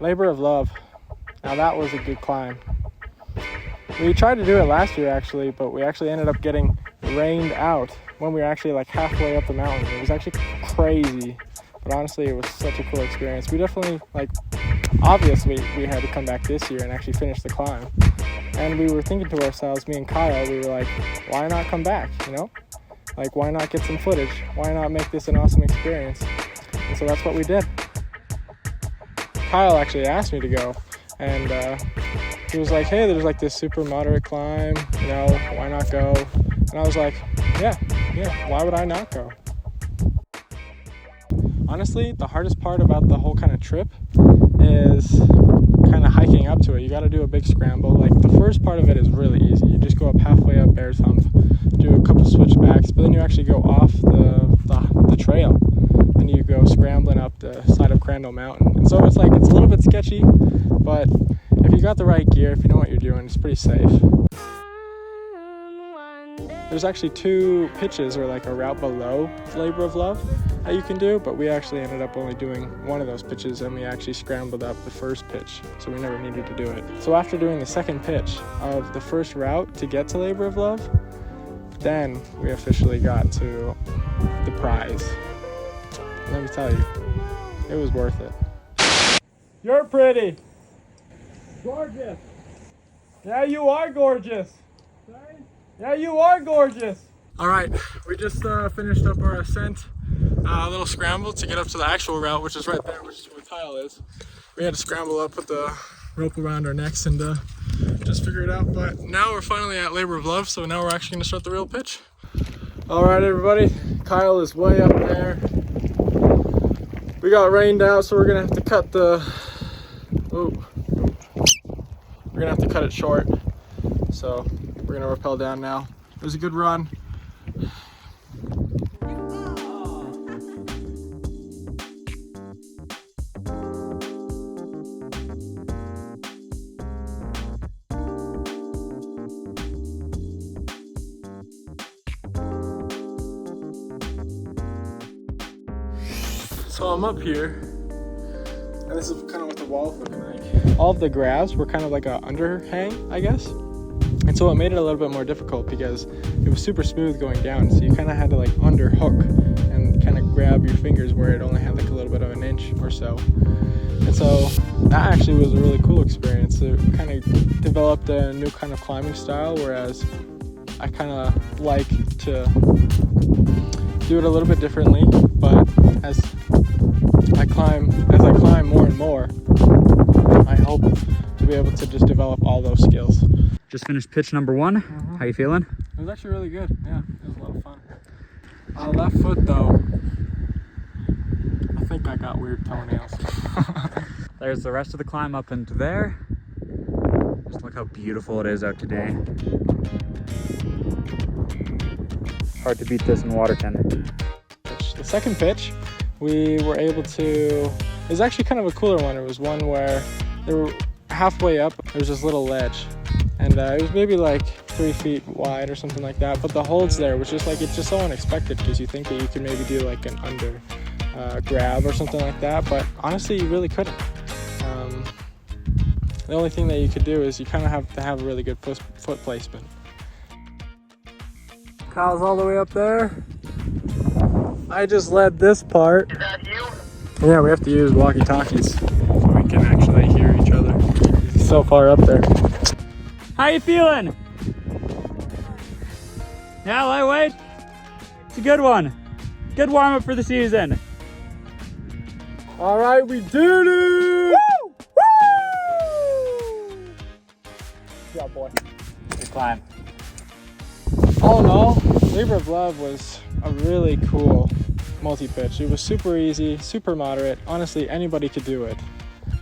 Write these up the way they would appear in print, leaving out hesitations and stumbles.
Labor of Love. Now that was a good climb. We tried to do it last year actually, but we actually ended up getting rained out when we were actually like halfway up the mountain. It was actually crazy, but honestly it was such a cool experience. We definitely, like, obviously we had to come back this year and actually finish the climb. And we were thinking to ourselves, me and Kyle, we were like, why not come back, you know? Like, why not get some footage? Why not make this an awesome experience? And so that's what we did. Kyle actually asked me to go, and he was like, hey, there's like this super moderate climb, you know, why not go? And I was like, yeah, why would I not go? Honestly, the hardest part about the whole kind of trip is kind of hiking up to it. You got to do a big scramble. Like, the first part of it is really easy. You just go up halfway up Bear's Hump, do a couple switchbacks, but then you actually go off the trail, and you go scrambling up the side of Crandall Mountain. And so it's like, it's a little bit sketchy, but if you got the right gear, if you know what you're doing, it's pretty safe. There's actually 2 pitches, or like a route below Labor of Love, that you can do, but we actually ended up only doing one of those pitches, and we actually scrambled up the first pitch, so we never needed to do it. So after doing the second pitch of the first route to get to Labor of Love, then we officially got to the prize. Let me tell you, it was worth it. You're pretty. Gorgeous. Yeah, you are gorgeous. Sorry? Yeah, you are gorgeous. All right, we just finished up our ascent, a little scramble to get up to the actual route, which is right there, which is where Kyle is. We had to scramble up with the rope around our necks and just figure it out. But now we're finally at Labor of Love, so now we're actually going to start the real pitch. All right, everybody, Kyle is way up there. We got rained out, so we're going to have to cut the... We're gonna have to cut it short, so we're gonna rappel down now. It was a good run. So I'm up here, and this is kind of what the wall's looking like. All of the grabs were kind of like a underhang, I guess. And so it made it a little bit more difficult because it was super smooth going down. So you kind of had to like underhook and kind of grab your fingers where it only had like a little bit of an inch or so. And so that actually was a really cool experience. It kind of developed a new kind of climbing style, whereas I kind of like to do it a little bit differently, but as I climb more and more, I hope to be able to just develop all those skills. Just finished pitch number 1. How you feeling? It was actually really good. Yeah, it was a lot of fun. Left foot though, I think I got weird toenails. There's the rest of the climb up into there. Just look how beautiful it is out today. Hard to beat this in Waterton. The second pitch, we were able to, it was actually kind of a cooler one. It was one where they were halfway up, there's this little ledge, and it was maybe like 3 feet wide or something like that, but the holds there was just like, it's just so unexpected because you think that you could maybe do like an under grab or something like that, but honestly you really couldn't. The only thing that you could do is you kind of have to have a really good foot placement. Kyle's all the way up there. I just led this part. Is that you? Yeah, we have to use walkie-talkies so we can actually hear each other. He's so far up there. How you feeling? Yeah, lightweight? It's a good one. Good warm-up for the season. All right, we did it! Woo! Woo! Good job, boy. Good climb. All in all, Labor of Love was a really cool multi-pitch. It was super easy, super moderate. Honestly, anybody could do it.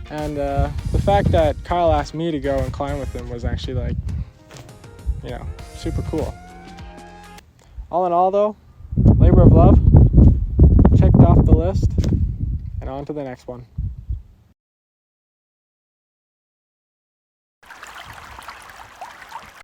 And the fact that Kyle asked me to go and climb with him was actually like, you know, super cool. All in all though, Labor of Love checked off the list, and on to the next one.